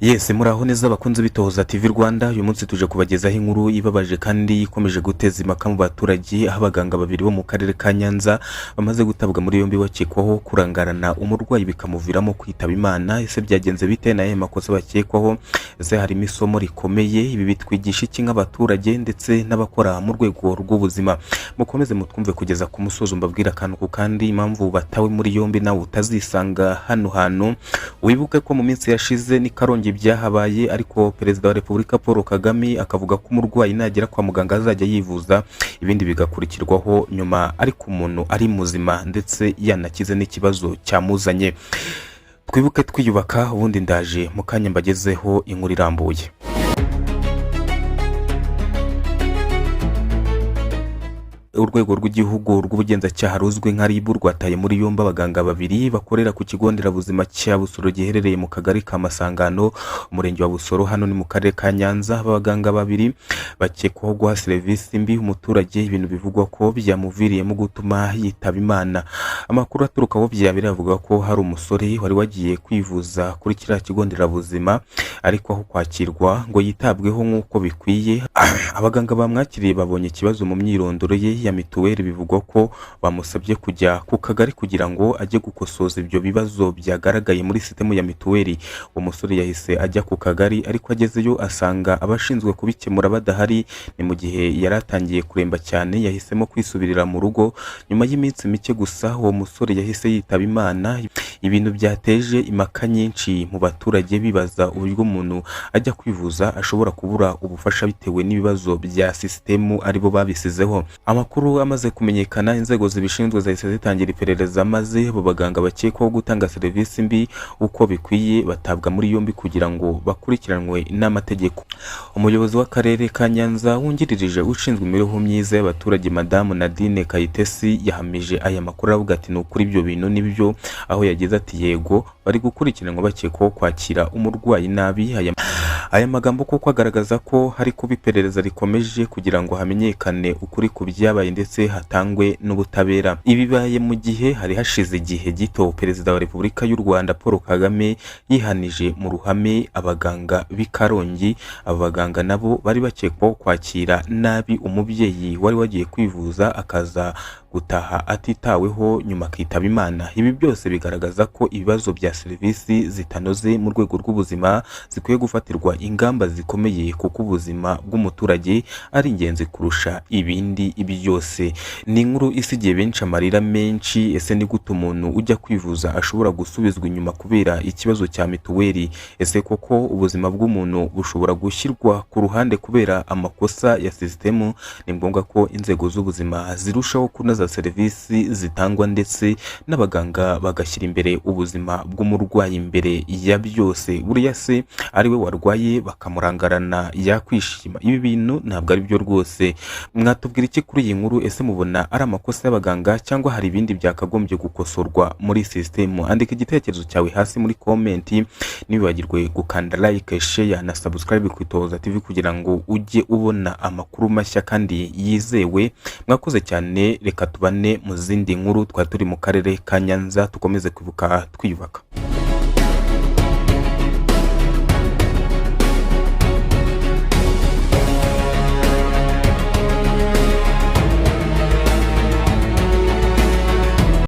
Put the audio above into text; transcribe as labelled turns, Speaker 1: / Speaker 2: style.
Speaker 1: Yes, muraho neza bakunze bitohoza TV Rwanda. Uyu munsi tuje kubagezaho inkuru ibabaje kandi ikomeje guteza impaka mu baturage, aho abaganga babiri bo mu karere ka Nyanza bamaze gutabwa muri yombi bakekwaho kurangarana umurwayi bikamuviramo kwitaba Imana. Ese byagenze bite, naye makosa bakekwaho? Ese harimo isomo rikomeye? Ibi bitwigisha iki nk'abaturage ndetse n'abakora mu rwego rw'ubuzima? Mukomeze mutwumve kugeza ku musozo, mbabwira akantu ku kandi impamvu batawe muri yombi nawe utazisanga hano hantu. Wibuke ko mu minsi yashize ni Karongi byahabaye, ariko Perezida wa Repubulika Paul Kagame akavuga ko umurwayi nagera kwa muganga azajya yivuza, ibindi bigakurikirwaho nyuma, ariko umuntu ari muzima ndetse yanakize n'ikibazo cyamuzanye. Twibuke twiyubaka, ubundi ndaje mu kanya mbagezeho inkuru irambuye. Urwego rw'igihugu rw'ubugenzacyaha ruzwi nka RIB rwataye muri yombi abaganga babiri bakorera ku kigo nderabuzima cya Busoro giherereye mu kagari ka Masangano, umurenge wa Busoro, hano ni mu karere ka Nyanza. Abaganga babiri bakekwaho guha serivisi mbi umuturage, ibintu bivugwa ko byamuviriyemo gutuma yitaba Imana. Amakuru aturukaho byabiri avuga ko hari umusore wari wagiye kwivuza kuri kiriya kigo nderabuzima, ariko aho kwakirwa ngo yitabweho nk'uko bikwiye, abaganga bamwakiriye babonye ikibazo mu myirondoro ye ya mituweli. Bivugwa ko bamusabye kujya ku kagari kugira ngo ajye gukosoza ibyo bibazo byagaragaye muri sisitemu ya mituweli. Uwo musore yahise ajya ku kagari, ariko agezeyo asanga abashinzwe kubikemura badahari. Ni mu gihe yari atangiye kuremba cyane, yahisemo kwisubirira mu rugo. Nyuma y'iminsi mike gusa uwo musore yahise yitaba Imana. Ibintu byateje impaka nyinshi mu baturage, bibaza uburyo umuntu ajya kwivuza ashobora kubura ubufasha bitewe n'ibibazo bya sisitemu aribo babisizeho. Amakuru amaze kumenyekana, inzego zibishinzwe zahise zitangira iperereza, maze abo baganga bakekwaho gutanga serivisi mbi uko bikwiye batabwa muri yombi kugira ngo bakurikiranwe n'amategeko. Umuyobozi w'akarere ka Nyanza wungirije ushinzwe imibereho myiza y'abaturage, Madamu Nadine Kayitesi, yahamije aya makuru avuga ati ni ukuri ibyo bintu nibyo, aho yagize ati yego bari gukurikiranwa bakekwaho kwakira umurwayi nabi. Aya magambo koko agaragaza ko hari kuba iperereza rikomeje kugira ngo hamenyekane ukuri ku byabaye ndetse hatangwe n'ubutabera. Ibibaye mu gihe hari hashize igihe gito Perezida wa Repubulika y'u Rwanda Paul Kagame yihanije mu ruhame abaganga b'i Karongi. Abaganga nabo bari bakekwaho kwakira nabi umubyeyi wari wagiye kwivuza akaza gutaha atitaweho, nyuma akitaba Imana. Ibi byose bigaragaza ko ibibazo bya serivisi zitanoze mu rwego rw'ubuzima zikwiye gufatirwa ingamba zikomeye, kuko ubuzima bw'umuturage ari ingenzi kurusha ibindi byose. Ni inkuru isigiye benshi amarira menshi. Ese ni gute umuntu ujya kwivuza ashobora gusubizwa inyuma kubera ikibazo cya mituweli? Ese koko ubuzima bw'umuntu bushobora gushyirwa ku ruhande kubera amakosa ya sisitemu? Ni ngombwa ko inzego z'ubuzima zirushaho kunoza serivisi zitangwa, ndetse n'abaganga bagashyira imbere ubuzima bw'umurwayi imbere ya byose. Buriya se ari we warwaye bakamurangarana yakwishima? Ibi bintu ntabwo ari byo rwose. Mwatubwira iki kuri iyi nkuru? Ese mubona ari amakosa y'abaganga cyangwa hari ibindi byakagombye gukosorwa muri sisitemu? Andika igitekerezo cyawe hasi muri komenti, ntibibagirwe gukanda like, share na subscribe ku Itohoza TV kugira ngo ujye ubona amakuru mashya kandi yizewe. Mwakoze cyane, reka tubane mu zindi nkuru. Twari turi mu karere ka Nyanza, tukomeze kwibuka twiyubaka.